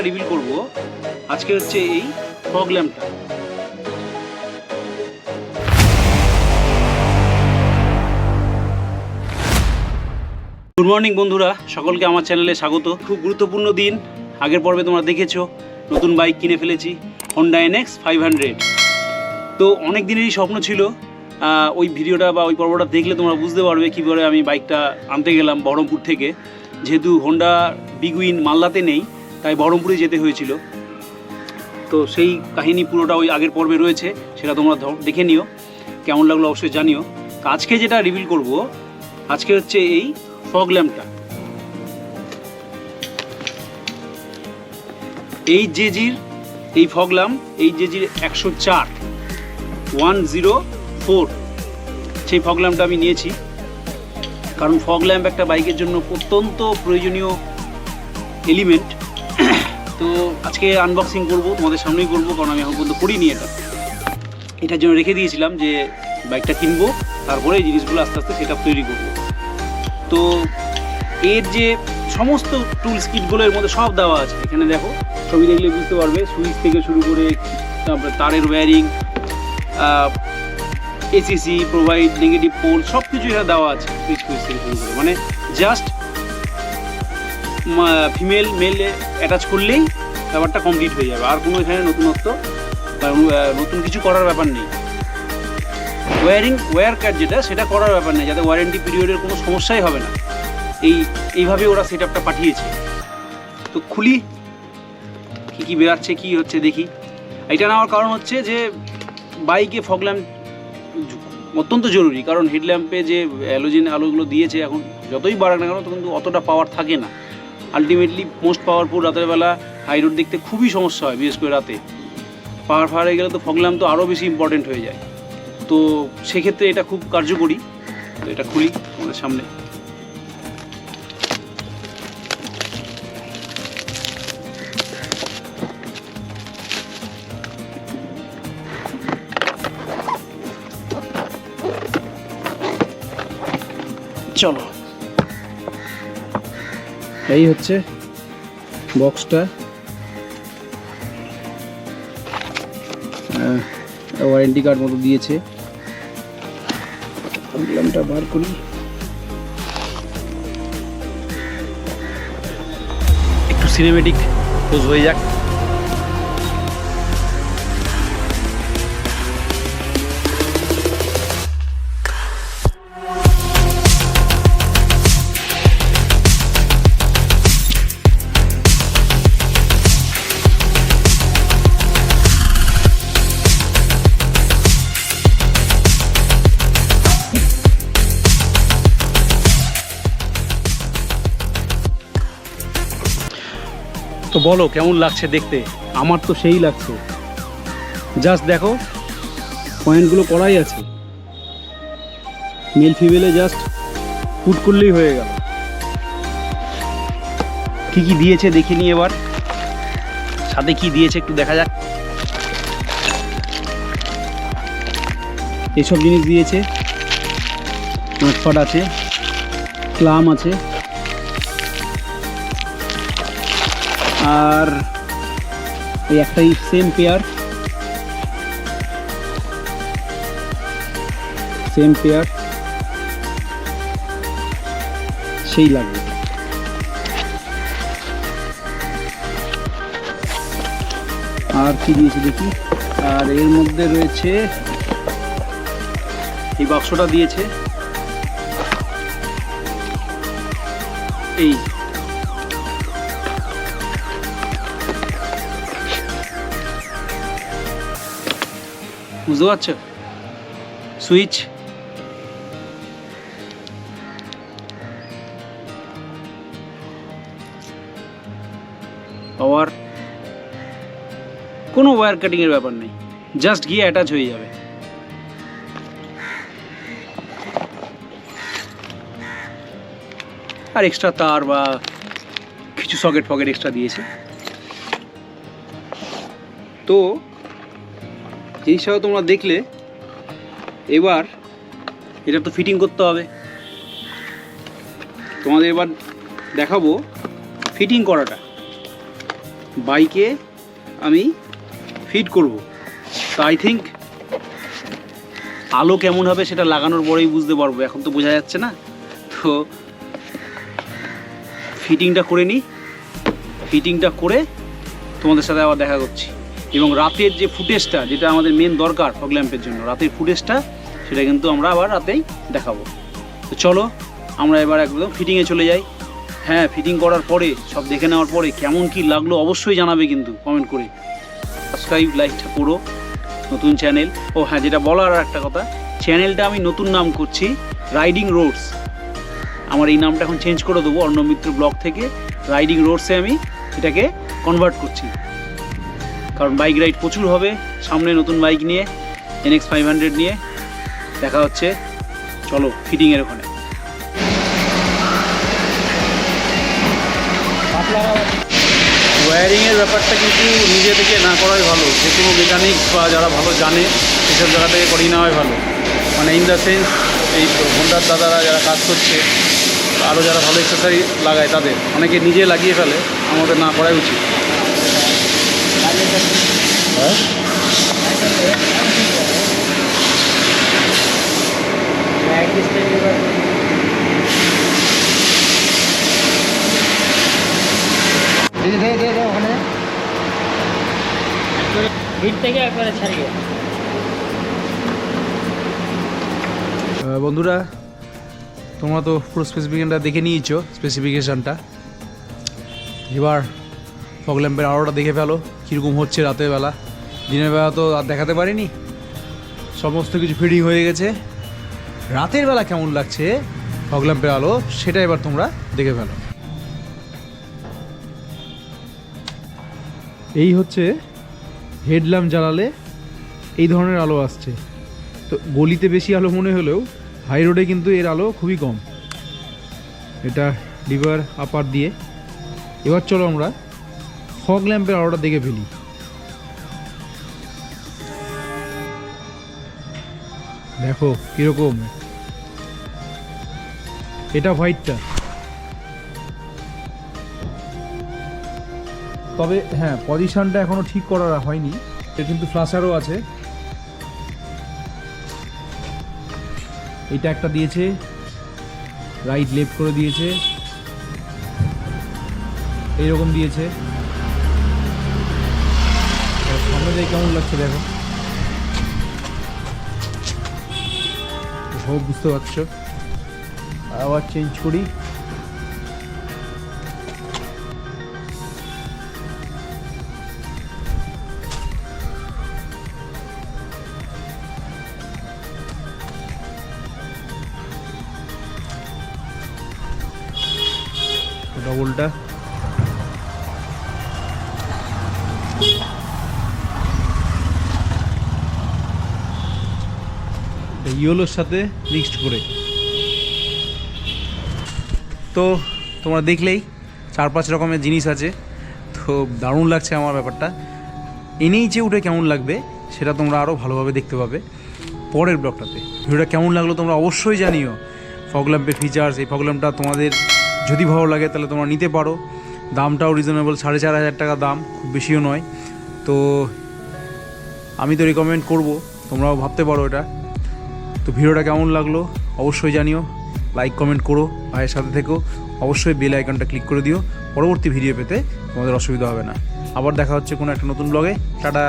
Reveal করব আজকে হচ্ছে এই ফগ ল্যাম্পটা। গুড মর্নিং বন্ধুরা, সকলকে আমার চ্যানেলে স্বাগত। খুব গুরুত্বপূর্ণ দিন। আগের পর্বে তোমরা দেখেছো নতুন বাইক কিনে ফেলেছি, হন্ডা NX 500। তো অনেক দিনেরই স্বপ্ন ছিল। ওই ভিডিওটা বা ওই পর্বটা দেখলে তোমরা বুঝতে পারবে কীভাবে আমি বাইকটা আনতে গেলাম বহরমপুর থেকে। যেহেতু হন্ডা বিগুইন মালদাতে নেই, তাই বহরমপুরে যেতে হয়েছিল। তো সেই কাহিনী পুরোটা ওই আগের পর্বে রয়েছে, সেটা তোমরা দেখে নিও। কেমন লাগলো অবশ্যই জানিও। তো আজকে যেটা রিভিল করব আজকে হচ্ছে এই ফগ ল্যাম্পটা। এই জেজির এই ফগ ল্যাম্প, এই জেজির 104 সেই ফগ ল্যাম্পটা আমি নিয়েছি। কারণ ফগ ল্যাম্প একটা বাইকের জন্য অত্যন্ত প্রয়োজনীয় এলিমেন্ট। তো আজকে আনবক্সিং করব, তোমাদের সামনেই করবো, কারণ আমি এখন পর্যন্ত করিনি। এটার জন্য রেখে দিয়েছিলাম যে বাইকটা কিনবো, তারপরে এই জিনিসগুলো আস্তে আস্তে সেট আপ তৈরি করবো। তো এর যে সমস্ত টুলস কিটগুলো এর মধ্যে সব দেওয়া আছে। এখানে দেখো, ছবি দেখলে বুঝতে পারবে, সুইচ থেকে শুরু করে তারপরে তারের wiring, ACC provide, negative pole, সব কিছু এখানে দেওয়া আছে। সুইচ থেকে শুরু করে মানে জাস্ট ফিমেল মেল অ্যাটাচ করলেই ব্যাপারটা কমপ্লিট হয়ে যাবে। আর কোনো এখানে নতুনত্ব বা নতুন কিছু করার ব্যাপার নেই। ওয়্যার কাট যেটা, সেটা করার ব্যাপার নেই, যাতে ওয়ারেন্টি পিরিয়ডের কোনো সমস্যাই হবে না। এইভাবে ওরা সেট আপটা পাঠিয়েছে। তো খুলি, কী বেরাচ্ছে, কী হচ্ছে দেখি। এটা নেওয়ার কারণ হচ্ছে যে বাইকে ফগ ল্যাম্প অত্যন্ত জরুরি। কারণ হেডল্যাম্পে যে হ্যালোজেন আলোগুলো দিয়েছে, এখন যতই বাড়াক না কেন তো কিন্তু অতটা পাওয়ার থাকে না। আলটিমেটলি মোস্ট পাওয়ারফুল রাতের বেলা হাই রোড দেখতে খুবই সমস্যা হয়, বিশেষ করে রাতে। পাওয়ার হয়ে গেলে তো ফগ ল্যাম্প তো আরও বেশি ইম্পর্টেন্ট হয়ে যায়। তো সেক্ষেত্রে এটা খুব কার্যকরী। তো এটা খুলি আমাদের সামনে। চলো, এই হচ্ছে বক্সটা। ওয়ারেন্টি কার্ড মতো দিয়েছে। ল্যাম্পটা বার করি, একটু সিনেমেটিক পোজ হয়ে যাক। তো বলো কেমন লাগছে দেখতে? আমার তো সেই লাগছে। জাস্ট দেখো, পয়েন্টগুলো করাই আছে, মেল ফিমেলে জাস্ট পুট করলেই হয়ে গেল। কি কি দিয়েছে দেখে নি এবার, সাথে কি দিয়েছে একটু দেখা যাক। এসব জিনিস দিয়েছে, নটপাট আছে, ক্লাম আছে, আর এই একটাই সেম পেয়ার সেই লাগবে। আর কি দিয়েছে দেখি। আর এর মধ্যে রয়েছে এই বাক্সটা দিয়েছে, এই বুঝতে পারছো, সুইচ, পাওয়ার, কোনো ওয়্যার কাটিং এর ব্যাপার নেই, জাস্ট গিয়ে অ্যাটাচ হয়ে যাবে। আর এক্সট্রা তার বা কিছু সকেট ফকেট এক্সট্রা দিয়েছে। তো জিনিসটা তোমরা দেখলে, এবার এটা তো ফিটিং করতে হবে। তোমাদের এবার দেখাবো ফিটিং করাটা। বাইকে আমি ফিট করব। তো আই থিঙ্ক আলো কেমন হবে সেটা লাগানোর পরেই বুঝতে পারবো, এখন তো বোঝা যাচ্ছে না। তো ফিটিংটা করে নিই, ফিটিংটা করে তোমাদের সাথে আবার দেখা করছি। এবং রাতের যে ফুটেজটা, যেটা আমাদের মেন দরকার ফগ ল্যাম্পের জন্য, রাতের ফুটেজটা সেটা কিন্তু আমরা আবার রাতেই দেখাবো। তো চলো আমরা এবার একদম ফিটিংয়ে চলে যাই। হ্যাঁ, ফিটিং করার পরে সব দেখে নেওয়ার পরে কেমন কি লাগলো অবশ্যই জানাবে কিন্তু কমেন্ট করে। সাবস্ক্রাইব, লাইকটা করো, নতুন চ্যানেল। ও হ্যাঁ, যেটা বলার আর একটা কথা, চ্যানেলটা আমি নতুন নাম করছি রাইডিং রোডস। আমার এই নামটা এখন চেঞ্জ করে দেবো, অর্ণব ব্লগ থেকে রাইডিং রোডসে আমি এটাকে কনভার্ট করছি। কারণ বাইক রাইড প্রচুর হবে সামনে, নতুন বাইক নিয়ে NX 500 নিয়ে দেখা হচ্ছে। চলো ফিটিংয়ের ওখানে। ওয়্যারিংয়ের ব্যাপারটা কিন্তু নিজে থেকে না করাই ভালো, যে কোনো মেকানিক্স বা যারা ভালো জানে সেসব জায়গা থেকে করিয়ে নেওয়াই ভালো। মানে ইন দ্য সেন্স, এই হোন্ডার দাদারা যারা কাজ করছে, আরও যারা ভালো এক্সেসরি লাগায়, তাদের অনেকে নিজে লাগিয়ে ফেলে, আমাদের না করাই উচিত। হ্যাঁ, বন্ধুরা তোমরা তো পুরো স্পেসিফিকেশনটা দেখে নিয়েছো, স্পেসিফিকেশানটা। এবার ফগ ল্যাম্পের আলোটা দেখে ফেলো কীরকম হচ্ছে রাতের বেলা। দিনের বেলা তো আর দেখাতে পারিনি, সমস্ত কিছু ফিটিং হয়ে গেছে। রাতের বেলা কেমন লাগছে ফগ ল্যাম্পের আলো সেটা এবার তোমরা দেখে ফেলো। এই হচ্ছে হেডল্যাম্প জ্বালালে এই ধরনের আলো আসছে। তো গলিতে বেশি আলো মনে হলেও হাই রোডে কিন্তু এর আলো খুবই কম। এটা লিভার আপার দিয়ে। এবার চলো আমরা ফগ ল্যাম্পের আলোটা দেখে ফেলি। দেখো কীরকম, এটা হোয়াইটটা। তবে হ্যাঁ, পজিশনটা এখনো ঠিক করা হয়নি, এর কিন্তু ফ্লাশারও আছে। এটা একটা দিয়েছে, রাইট লেফট করে দিয়েছে, এইরকম দিয়েছে। সামনে দিয়ে কেমন লাগছে দেখো, সব বুঝতে পারছো। আবার চেঞ্জ করি। ডবলটা ইয়েলোর সাথে মিক্সড করে। তো তোমরা দেখলেই 4-5 রকমের জিনিস আছে। তো দারুণ লাগছে আমার ব্যাপারটা। এনেই যে উঠে কেমন লাগবে সেটা তোমরা আরও ভালোভাবে দেখতে পাবে পরের ব্লগটাতে। ভিডিওটা কেমন লাগলো তোমরা অবশ্যই জানিও। ফগ ল্যাম্পের ফিচার্স, এই ফগ ল্যাম্পটা তোমাদের যদি ভালো লাগে তাহলে তোমরা নিতে পারো। দামটাও রিজনেবল, 4,500 টাকা দাম, খুব বেশিও নয়। তো আমি তো রিকমেন্ড করব, তোমরাও ভাবতে পারো এটা। তো ভিডিওটা কেমন লাগলো অবশ্যই জানিও, লাইক কমেন্ট করো, ভাইয়ের সাথে থেকো, অবশ্যই বেল আইকনটা ক্লিক করে দিও। পরবর্তী ভিডিও পেতে তোমাদের অসুবিধা হবে না। আবার দেখা হচ্ছে কোনো একটা নতুন ব্লগে। টাটা।